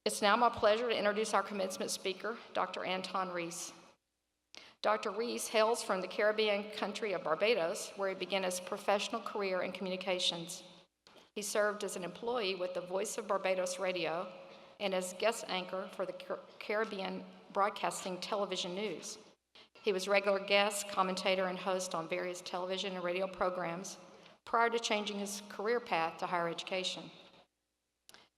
It's now my pleasure to introduce our commencement speaker, Dr. Anton Reece. Dr. Reece hails from the Caribbean country of Barbados, where he began his professional career in communications. He served as an employee with the Voice of Barbados Radio and as guest anchor for the Caribbean Broadcasting Television News. He was regular guest, commentator, and host on various television and radio programs prior to changing his career path to higher education.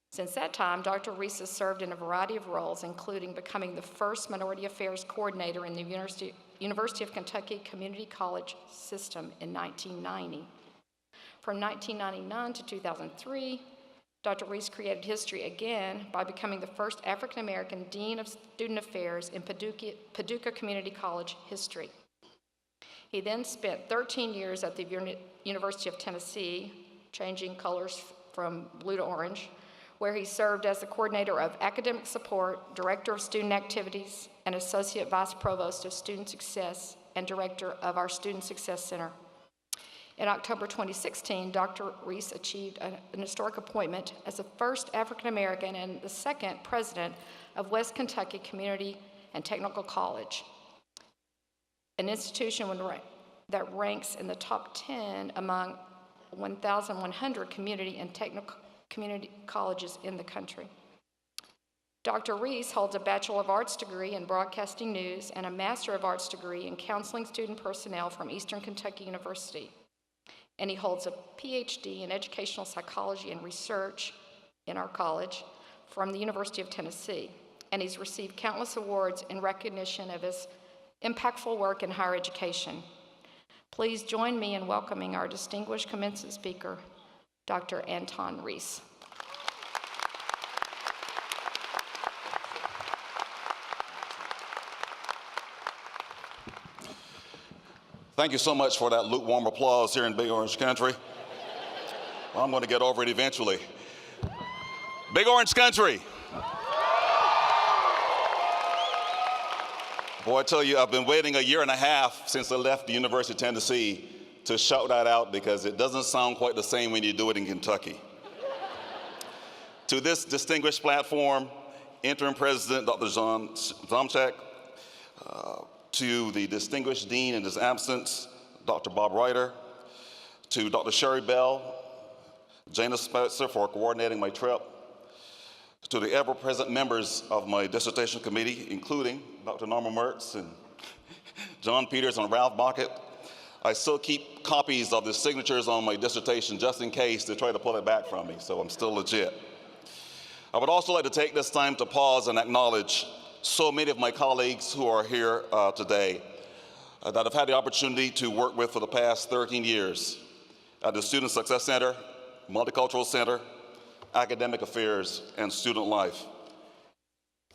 Since that time, Dr. Reece has served in a variety of roles, including becoming the first Minority Affairs Coordinator in the University of Kentucky Community College system in 1990. From 1999 to 2003, Dr. Reece created history again by becoming the first African-American Dean of Student Affairs in Paducah Community College history. He then spent 13 years at the University of Tennessee, changing colors from blue to orange, where he served as the coordinator of academic support, director of student activities, and associate vice provost of student success and director of our Student Success Center. In October 2016, Dr. Reece achieved an historic appointment as the first African American and the second president of West Kentucky Community and Technical College, an institution that ranks in the top 10 among 1,100 community and technical community colleges in the country. Dr. Reece holds a Bachelor of Arts degree in Broadcasting News and a Master of Arts degree in Counseling Student Personnel from Eastern Kentucky University. And he holds a PhD in Educational Psychology and Research in our college from the University of Tennessee. And he's received countless awards in recognition of his impactful work in higher education. Please join me in welcoming our distinguished commencement speaker, Dr. Anton Reece. Thank you so much for that lukewarm applause here in Big Orange Country. Well, I'm going to get over it eventually. Big Orange Country. Boy, I tell you, I've been waiting a year and a half since I left the University of Tennessee to shout that out because it doesn't sound quite the same when you do it in Kentucky. To this distinguished platform, Interim President Dr. John Zomchak, to the distinguished Dean in his absence, Dr. Bob Ryder, to Dr. Sherry Bell, Jana Spencer for coordinating my trip, to the ever-present members of my dissertation committee, including Dr. Norma Mertz and John Peters and Ralph Bockett. I still keep copies of the signatures on my dissertation just in case they try to pull it back from me, so I'm still legit. I would also like to take this time to pause and acknowledge so many of my colleagues who are here today that I've had the opportunity to work with for the past 13 years at the Student Success Center, Multicultural Center, Academic Affairs, and Student Life.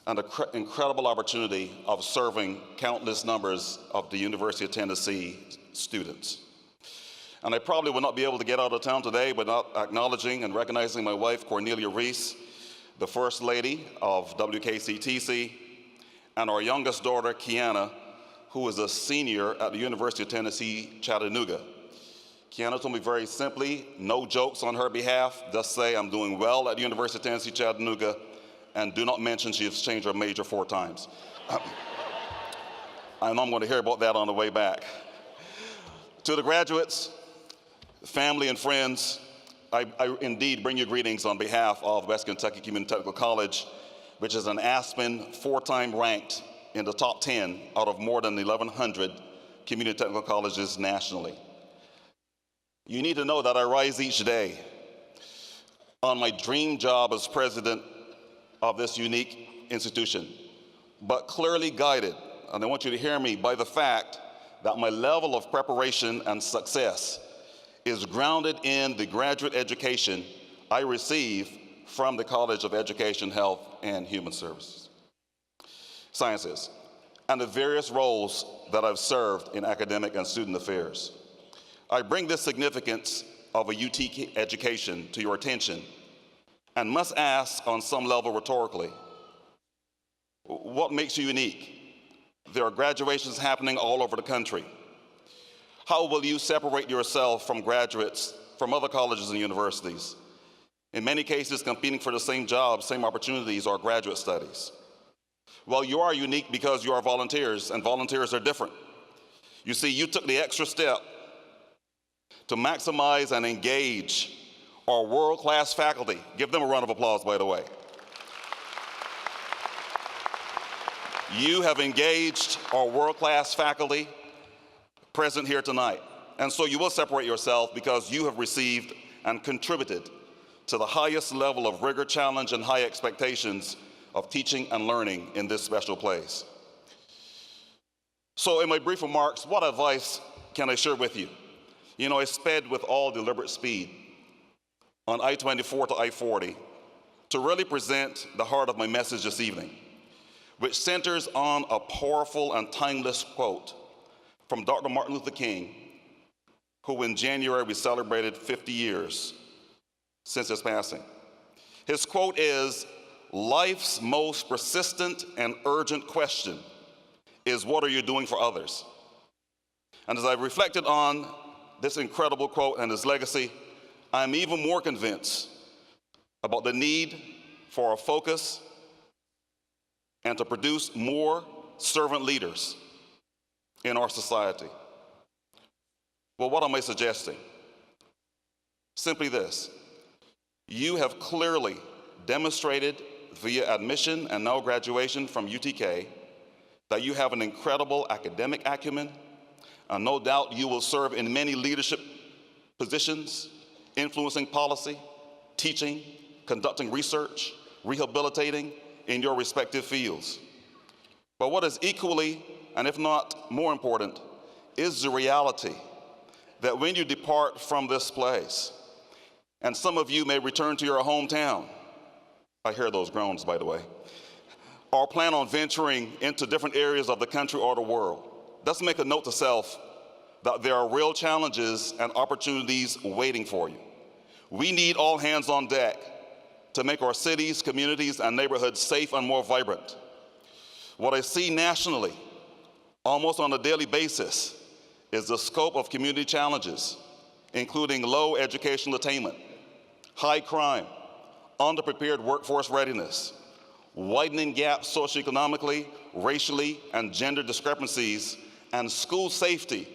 And the incredible opportunity of serving countless numbers of the University of Tennessee students. And I probably would not be able to get out of town today without acknowledging and recognizing my wife, Cornelia Reece, the First Lady of WKCTC, and our youngest daughter, Kiana, who is a senior at the University of Tennessee, Chattanooga. Kiana told me very simply, no jokes on her behalf, just say I'm doing well at the University of Tennessee, Chattanooga, and do not mention she has changed her major 4 times. I know I'm going to hear about that on the way back. To the graduates, family, and friends, I indeed bring you greetings on behalf of West Kentucky Community Technical College, which is an Aspen 4-time ranked in the top 10 out of more than 1,100 community technical colleges nationally. You need to know that I rise each day on my dream job as president of this unique institution, but clearly guided, and I want you to hear me, by the fact that my level of preparation and success is grounded in the graduate education I receive from the College of Education, Health, and Human Sciences, and the various roles that I've served in academic and student affairs. I bring this significance of a UT education to your attention and must ask on some level rhetorically, what makes you unique? There are graduations happening all over the country. How will you separate yourself from graduates from other colleges and universities? in many cases competing for the same jobs, same opportunities, or graduate studies. Well, you are unique because you are volunteers, and volunteers are different. You see, you took the extra step to maximize and engage our world-class faculty. Give them a round of applause, by the way. You have engaged our world-class faculty present here tonight. And so you will separate yourself because you have received and contributed to the highest level of rigor, challenge, and high expectations of teaching and learning in this special place. So in my brief remarks, what advice can I share with you? You know, I sped with all deliberate speed on I-24 to I-40 to really present the heart of my message this evening, which centers on a powerful and timeless quote from Dr. Martin Luther King, who in January we celebrated 50 years since his passing. His quote is, "Life's most persistent and urgent question is, what are you doing for others?" And as I've reflected on this incredible quote and his legacy, I'm even more convinced about the need for a focus and to produce more servant leaders in our society. Well, what am I suggesting? Simply this: you have clearly demonstrated via admission and now graduation from UTK that you have an incredible academic acumen, and no doubt you will serve in many leadership positions, influencing policy, teaching, conducting research, rehabilitating in your respective fields. But what is equally, and if not more important, is the reality that when you depart from this place, and some of you may return to your hometown, I hear those groans, by the way, or plan on venturing into different areas of the country or the world, let's make a note to self that there are real challenges and opportunities waiting for you. We need all hands on deck to make our cities, communities, and neighborhoods safe and more vibrant. What I see nationally, almost on a daily basis, is the scope of community challenges, including low educational attainment, high crime, underprepared workforce readiness, widening gaps socioeconomically, racially, and gender discrepancies, and school safety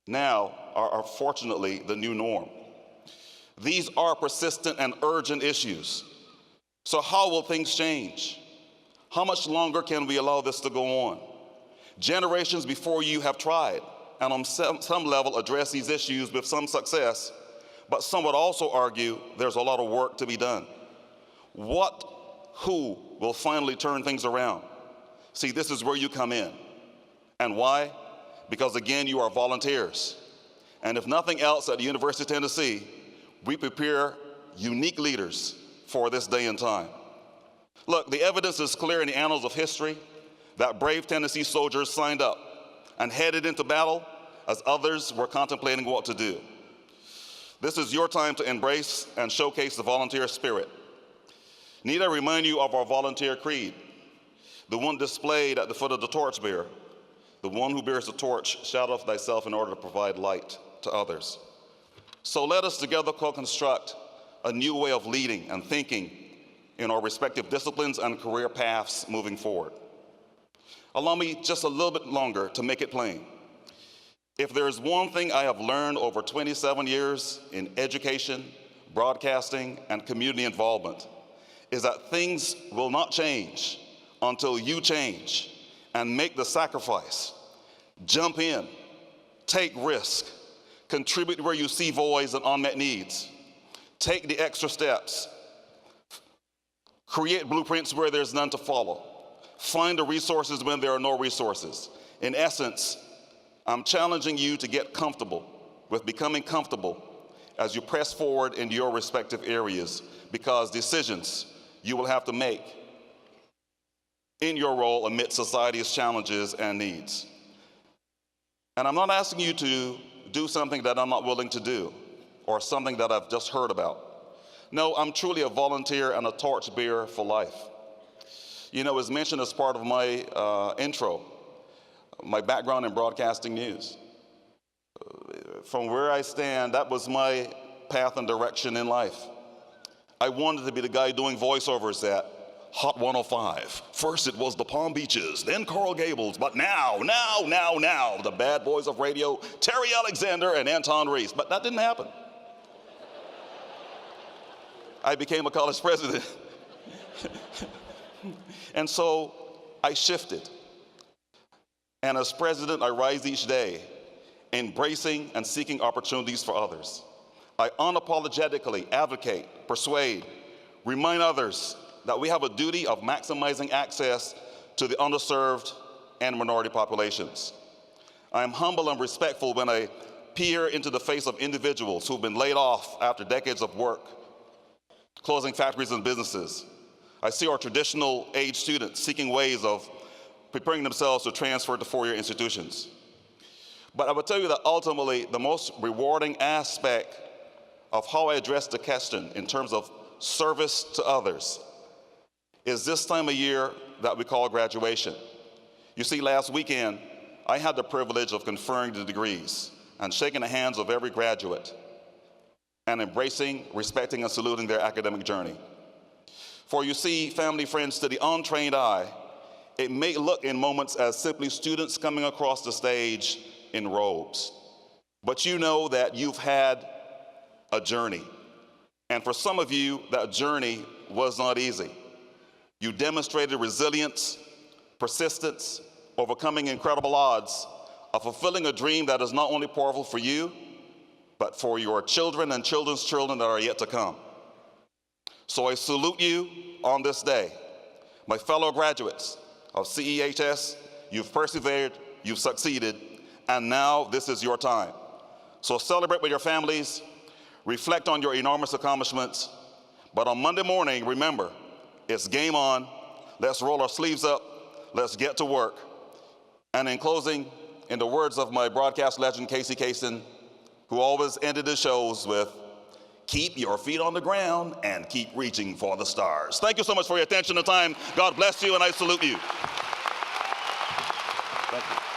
now are fortunately the new norm. These are persistent and urgent issues. So how will things change? How much longer can we allow this to go on? Generations before you have tried, and on some level address these issues with some success, but some would also argue there's a lot of work to be done. Who will finally turn things around? See, this is where you come in. And why? Because again, you are volunteers. And if nothing else, at the University of Tennessee, we prepare unique leaders for this day and time. Look, the evidence is clear in the annals of history that brave Tennessee soldiers signed up and headed into battle as others were contemplating what to do. This is your time to embrace and showcase the volunteer spirit. Need I remind you of our volunteer creed, the one displayed at the foot of the torchbearer? The one who bears the torch, shadow of thyself in order to provide light to others. So let us together co-construct a new way of leading and thinking in our respective disciplines and career paths moving forward. Allow me just a little bit longer to make it plain. If there is one thing I have learned over 27 years in education, broadcasting, and community involvement, is that things will not change until you change and make the sacrifice, jump in, take risk, contribute where you see voids and unmet needs, take the extra steps, create blueprints where there's none to follow, find the resources when there are no resources. In essence, I'm challenging you to get comfortable with becoming comfortable as you press forward in your respective areas, because decisions you will have to make in your role amidst society's challenges and needs. And I'm not asking you to do something that I'm not willing to do or something that I've just heard about. No, I'm truly a volunteer and a torchbearer for life. You know, as mentioned as part of my intro, my background in broadcasting news. From where I stand, that was my path and direction in life. I wanted to be the guy doing voiceovers at Hot 105. First it was the Palm Beaches, then Coral Gables, but now, the bad boys of radio, Terry Alexander and Anton Reece. But that didn't happen. I became a college president. And so I shifted. And as president, I rise each day, embracing and seeking opportunities for others. I unapologetically advocate, persuade, remind others that we have a duty of maximizing access to the underserved and minority populations. I am humble and respectful when I peer into the face of individuals who've been laid off after decades of work, closing factories and businesses. I see our traditional age students seeking ways of preparing themselves to transfer to four-year institutions. But I will tell you that ultimately, the most rewarding aspect of how I address the question in terms of service to others is this time of year that we call graduation. You see, last weekend, I had the privilege of conferring the degrees and shaking the hands of every graduate and embracing, respecting, and saluting their academic journey. For you see, family, friends, to the untrained eye, it may look in moments as simply students coming across the stage in robes. But you know that you've had a journey. And for some of you, that journey was not easy. You demonstrated resilience, persistence, overcoming incredible odds of fulfilling a dream that is not only powerful for you, but for your children and children's children that are yet to come. So I salute you on this day. My fellow graduates of CEHHS, you've persevered, you've succeeded, and now this is your time. So celebrate with your families, reflect on your enormous accomplishments, but on Monday morning, remember, it's game on. Let's roll our sleeves up. Let's get to work. And in closing, in the words of my broadcast legend, Casey Kasem, who always ended his shows with, keep your feet on the ground and keep reaching for the stars. Thank you so much for your attention and time. God bless you, and I salute you. Thank you.